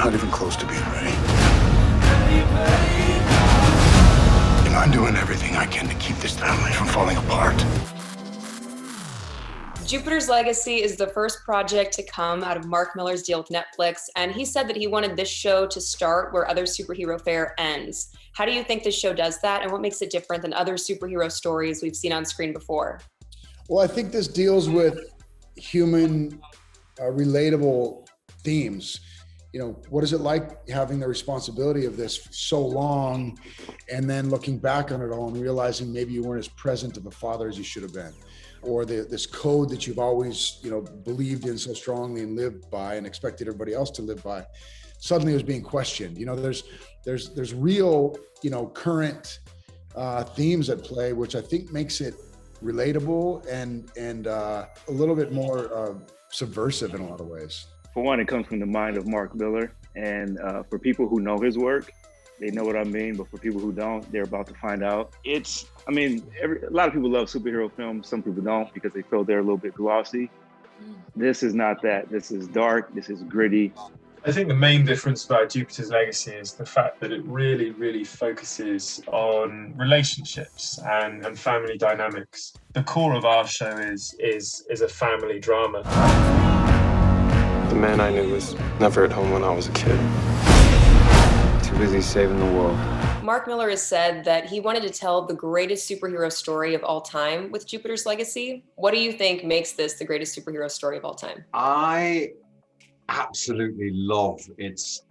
not even close to being ready. And I'm doing everything I can to keep this family from falling apart. Jupiter's Legacy is the first project to come out of Mark Millar's deal with Netflix, and he said that he wanted this show to start where other superhero fare ends. How do you think this show does that, and what makes it different than other superhero stories we've seen on screen before? Well, I think this deals with human, relatable themes. You know, what is it like having the responsibility of this so long and then looking back on it all and realizing maybe you weren't as present of a father as you should have been? Or this code that you've always, believed in so strongly and lived by and expected everybody else to live by, suddenly was being questioned. There's real, current themes at play, which I think makes it relatable and a little bit more subversive in a lot of ways. For one, it comes from the mind of Mark Millar, and for people who know his work, they know what I mean, but for people who don't, they're about to find out. A lot of people love superhero films. Some people don't because they feel they're a little bit glossy. This is not that. This is dark. This is gritty. I think the main difference about Jupiter's Legacy is the fact that it really, really focuses on relationships and family dynamics. The core of our show is a family drama. The man I knew was never at home when I was a kid. Too busy saving the world. Mark Millar has said that he wanted to tell the greatest superhero story of all time with Jupiter's Legacy. What do you think makes this the greatest superhero story of all time? I absolutely love its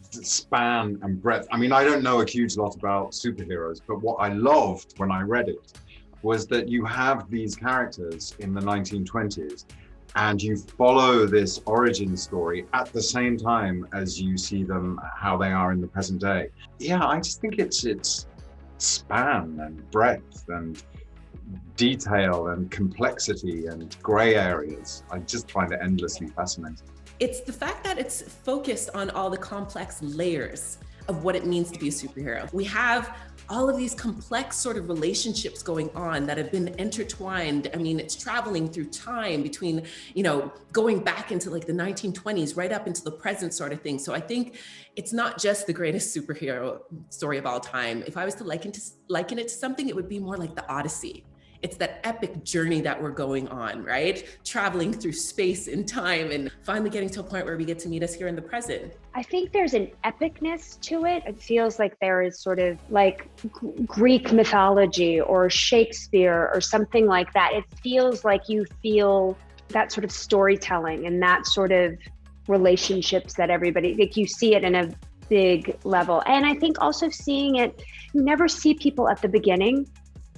span and breadth. I mean, I don't know a huge lot about superheroes, but what I loved when I read it was that you have these characters in the 1920s and you follow this origin story at the same time as you see them, how they are in the present day. Yeah, I just think it's span and breadth and detail and complexity and gray areas. I just find it endlessly fascinating. It's the fact that it's focused on all the complex layers of what it means to be a superhero. We have all of these complex sort of relationships going on that have been intertwined. I mean, it's traveling through time between, going back into like the 1920s, right up into the present sort of thing. So I think it's not just the greatest superhero story of all time. If I was to liken it to something, it would be more like the Odyssey. It's that epic journey that we're going on, right? Traveling through space and time and finally getting to a point where we get to meet us here in the present. I think there's an epicness to it. It feels like there is sort of like Greek mythology or Shakespeare or something like that. It feels like you feel that sort of storytelling and that sort of relationships that everybody, like you see it in a big level. And I think also seeing it, you never see people at the beginning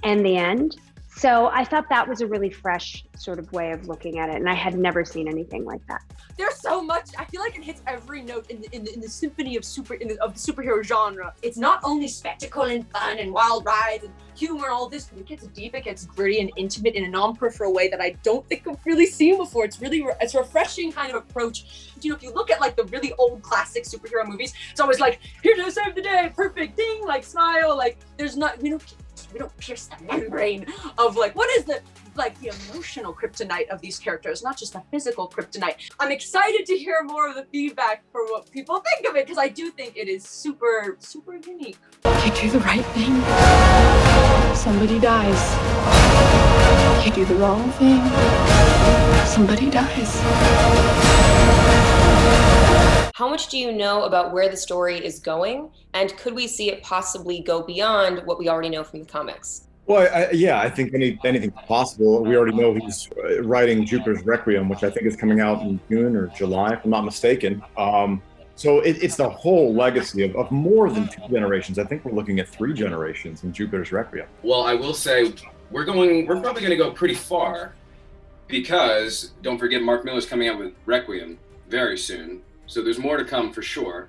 and the end. So I thought that was a really fresh sort of way of looking at it, and I had never seen anything like that. There's so much. I feel like it hits every note in the symphony of the superhero genre. It's not only spectacle and fun and wild rides and humor and all this, but it gets deep, it gets gritty and intimate in a non-peripheral way that I don't think I've really seen before. It's a refreshing kind of approach. If you look at like the really old classic superhero movies, it's always like, here to save the day, perfect ding, like smile, like there's not, we don't pierce the membrane of like, what is the emotional kryptonite of these characters, not just the physical kryptonite. I'm excited to hear more of the feedback for what people think of it, because I do think it is super, super unique. You do the right thing, somebody dies. You do the wrong thing, somebody dies. How much do you know about where the story is going? And could we see it possibly go beyond what we already know from the comics? Well, I think anything's possible. We already know he's writing Jupiter's Requiem, which I think is coming out in June or July, if I'm not mistaken. So it's the whole legacy of more than 2 generations. I think we're looking at 3 generations in Jupiter's Requiem. Well, I will say we're probably going to go pretty far, because don't forget Mark Millar's coming out with Requiem very soon. So there's more to come for sure.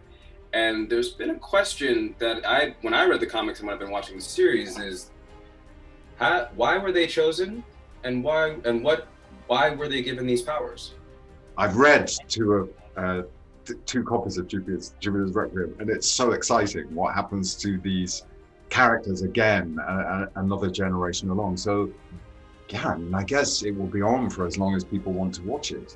And there's been a question that when I read the comics and when I've been watching the series is, why were they chosen, and why were they given these powers? I've read two copies of Jupiter's Requiem, and it's so exciting what happens to these characters again, another generation along. So yeah, I guess it will be on for as long as people want to watch it.